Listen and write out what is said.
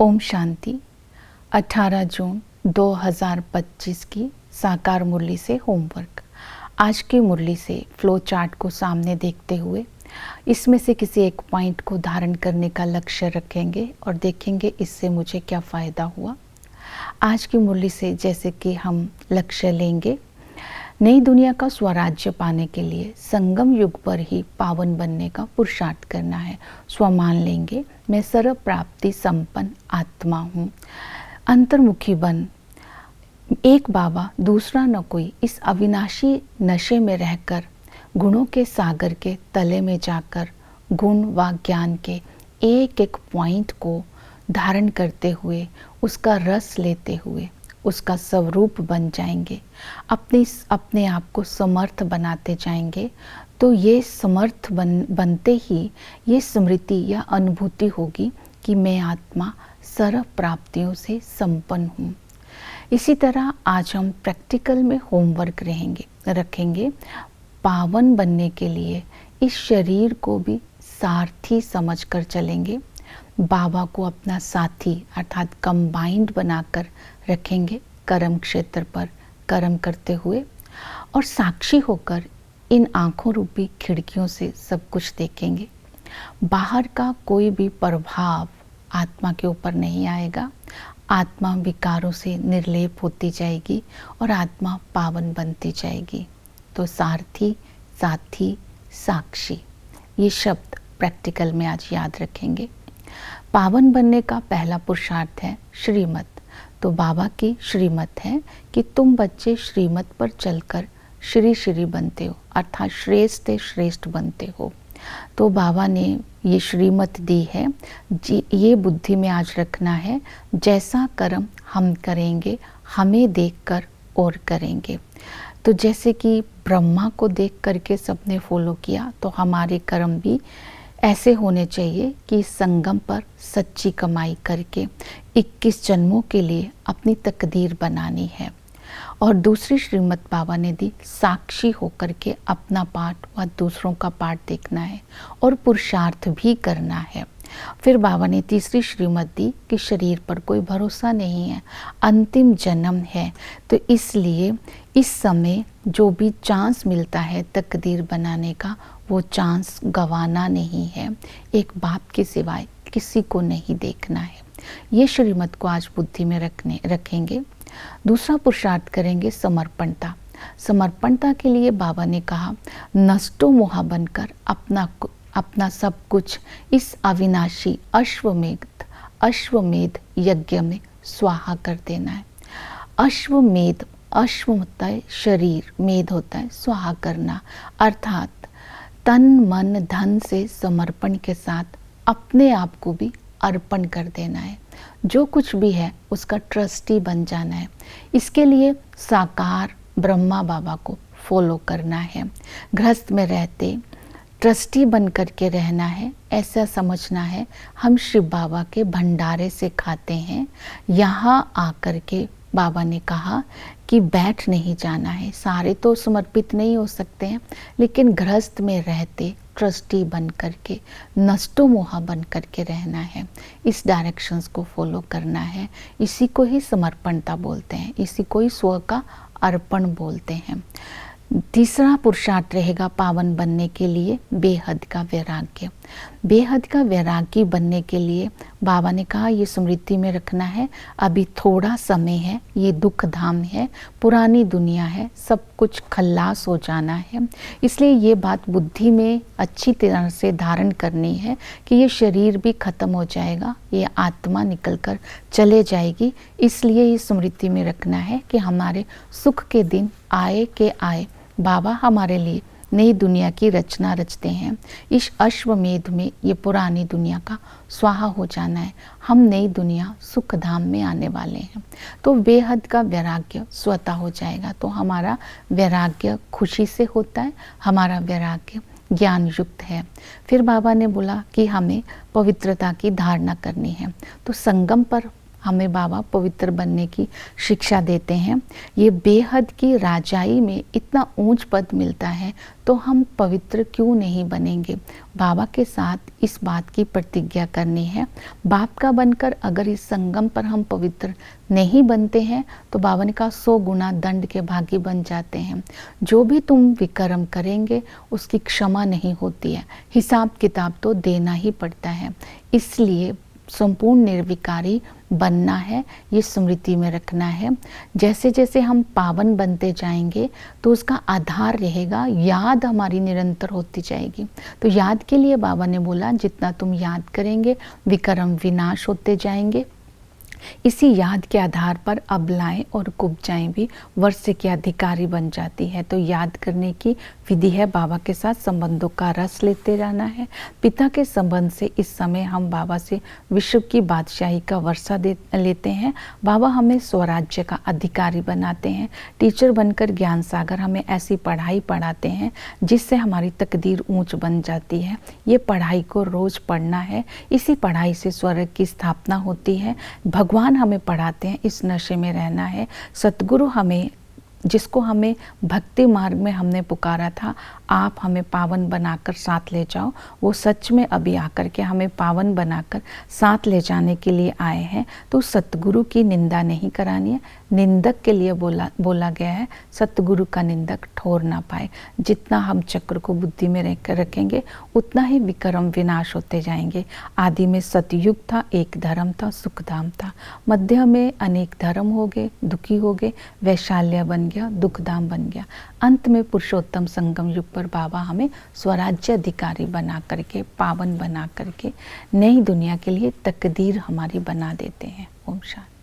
ओम शांति। 18 जून 2025 की साकार मुरली से होमवर्क। आज की मुरली से फ्लो चार्ट को सामने देखते हुए इसमें से किसी एक पॉइंट को धारण करने का लक्ष्य रखेंगे और देखेंगे इससे मुझे क्या फ़ायदा हुआ। आज की मुरली से जैसे कि हम लक्ष्य लेंगे, नई दुनिया का स्वराज्य पाने के लिए संगम युग पर ही पावन बनने का पुरुषार्थ करना है। स्वमान लेंगे, मैं सर्व प्राप्ति संपन्न आत्मा हूँ। अंतर्मुखी बन, एक बाबा दूसरा न कोई, इस अविनाशी नशे में रहकर गुणों के सागर के तले में जाकर गुण व ज्ञान के एक एक पॉइंट को धारण करते हुए, उसका रस लेते हुए उसका स्वरूप बन जाएंगे, अपने आप को समर्थ बनाते जाएंगे। तो ये समर्थ बनते ही ये स्मृति या अनुभूति होगी कि मैं आत्मा सर्व प्राप्तियों से संपन्न हूँ। इसी तरह आज हम प्रैक्टिकल में होमवर्क रखेंगे। पावन बनने के लिए इस शरीर को भी सारथी समझकर चलेंगे। बाबा को अपना साथी अर्थात कंबाइंड बनाकर रखेंगे कर्म क्षेत्र पर कर्म करते हुए, और साक्षी होकर इन आँखों रूपी खिड़कियों से सब कुछ देखेंगे। बाहर का कोई भी प्रभाव आत्मा के ऊपर नहीं आएगा। आत्मा विकारों से निर्लेप होती जाएगी और आत्मा पावन बनती जाएगी। तो सारथी, साथी, साक्षी, ये शब्द प्रैक्टिकल में आज याद रखेंगे। पावन बनने का पहला पुरुषार्थ है श्रीमत। तो बाबा की श्रीमत है कि तुम बच्चे श्रीमत पर चलकर श्री श्री बनते हो, अर्थात श्रेष्ठ से श्रेष्ठ बनते हो। तो बाबा ने ये श्रीमत दी है, ये बुद्धि में आज रखना है, जैसा कर्म हम करेंगे हमें देखकर और करेंगे। तो जैसे कि ब्रह्मा को देख करके सबने फॉलो किया, तो हमारे कर्म भी ऐसे होने चाहिए कि संगम पर सच्ची कमाई करके 21 जन्मों के लिए अपनी तकदीर बनानी है। और दूसरी श्रीमत बाबा ने दी, साक्षी होकर के अपना पाठ व दूसरों का पाठ देखना है और पुरुषार्थ भी करना है। फिर बाबा ने तीसरी श्रीमत दी कि शरीर पर कोई भरोसा नहीं है, अंतिम जन्म है, तो इसलिए इस समय जो भी चांस मिलता है तकदीर बनाने का, वो चांस गंवाना नहीं है। एक बाप के सिवाय किसी को नहीं देखना है। ये श्रीमत को आज बुद्धि में रखेंगे। दूसरा पुरुषार्थ करेंगे समर्पणता। समर्पणता के लिए बाबा ने कहा, नष्टो मोहा बनकर अपना सब कुछ इस अविनाशी अश्वमेध यज्ञ में स्वाहा कर देना है। अश्वमेध, अश्व होता है शरीर, मेध होता है स्वाहा करना, अर्थात तन मन धन से समर्पण के साथ अपने आप को भी अर्पण कर देना है। जो कुछ भी है उसका ट्रस्टी बन जाना है। इसके लिए साकार ब्रह्मा बाबा को फॉलो करना है। गृहस्थ में रहते ट्रस्टी बन करके रहना है। ऐसा समझना है हम शिव बाबा के भंडारे से खाते हैं। यहाँ आकर के बाबा ने कहा कि बैठ नहीं जाना है। सारे तो समर्पित नहीं हो सकते हैं, लेकिन गृहस्थ में रहते ट्रस्टी बन करके, नष्टो मोहा बन करके रहना है। इस डायरेक्शंस को फॉलो करना है। इसी को ही समर्पणता बोलते हैं, इसी को ही स्व का अर्पण बोलते हैं। तीसरा पुरुषार्थ रहेगा पावन बनने के लिए बेहद का वैराग्य। बेहद का वैरागी बनने के लिए बाबा ने कहा, ये स्मृति में रखना है, अभी थोड़ा समय है, ये दुख धाम है, पुरानी दुनिया है, सब कुछ खल्लास हो जाना है। इसलिए ये बात बुद्धि में अच्छी तरह से धारण करनी है कि ये शरीर भी खत्म हो जाएगा, ये आत्मा निकल कर चले जाएगी। इसलिए ये स्मृति में रखना है कि हमारे सुख के दिन आए के आए बाबा हमारे लिए नई दुनिया की रचना रचते हैं। इस अश्वमेध में ये पुरानी दुनिया का स्वाहा हो जाना है। हम नई दुनिया सुख धाम में आने वाले हैं। तो बेहद का वैराग्य स्वतः हो जाएगा। तो हमारा वैराग्य खुशी से होता है, हमारा वैराग्य ज्ञान युक्त है। फिर बाबा ने बोला कि हमें पवित्रता की धारणा करनी है। तो संगम पर हमें बाबा पवित्र बनने की शिक्षा देते हैं। ये बेहद की राजाई में इतना ऊंच पद मिलता है, तो हम पवित्र क्यों नहीं बनेंगे। बाबा के साथ इस बात की प्रतिज्ञा करनी है। बाप का बनकर अगर इस संगम पर हम पवित्र नहीं बनते हैं तो बाबा ने कहा 100 गुना दंड के भागी बन जाते हैं। जो भी तुम विकर्म करेंगे उसकी क्षमा नहीं होती है, हिसाब किताब तो देना ही पड़ता है। इसलिए संपूर्ण निर्विकारी बनना है, ये स्मृति में रखना है। जैसे जैसे हम पावन बनते जाएंगे तो उसका आधार रहेगा, याद हमारी निरंतर होती जाएगी। तो याद के लिए बाबा ने बोला जितना तुम याद करेंगे विकर्म विनाश होते जाएंगे। इसी याद के आधार पर अबलाएं और कुब्जाएं भी वर्ष के अधिकारी बन जाती है। तो याद करने की विधि है, बाबा के साथ संबंधों का रस लेते रहना है। पिता के संबंध से इस समय हम बाबा से विश्व की बादशाही का वर्षा लेते हैं। बाबा हमें स्वराज्य का अधिकारी बनाते हैं। टीचर बनकर ज्ञान सागर हमें ऐसी पढ़ाई पढ़ाते हैं जिससे हमारी तकदीर ऊंच बन जाती है। ये पढ़ाई को रोज पढ़ना है, इसी पढ़ाई से स्वर्ग की स्थापना होती है। भगवान हमें पढ़ाते हैं इस नशे में रहना है। सतगुरु हमें, जिसको हमें भक्ति मार्ग में हमने पुकारा था, आप हमें पावन बनाकर साथ ले जाओ, वो सच में अभी आकर के हमें पावन बनाकर साथ ले जाने के लिए आए हैं। तो सतगुरु की निंदा नहीं करानी है। निंदक के लिए बोला गया है, सतगुरु का निंदक ठोर ना पाए। जितना हम चक्र को बुद्धि में रखेंगे उतना ही विकर्म विनाश होते जाएंगे। आदि में सतयुग था, एक धर्म था, सुखधाम था। मध्य में अनेक धर्म हो गए, दुखी हो गए, वैशाल्य बन गया, दुखधाम बन गया। अंत में पुरुषोत्तम संगम युग पर बाबा हमें स्वराज्य अधिकारी बना करके, पावन बना करके नई दुनिया के लिए तकदीर हमारी बना देते हैं। ओम शांति।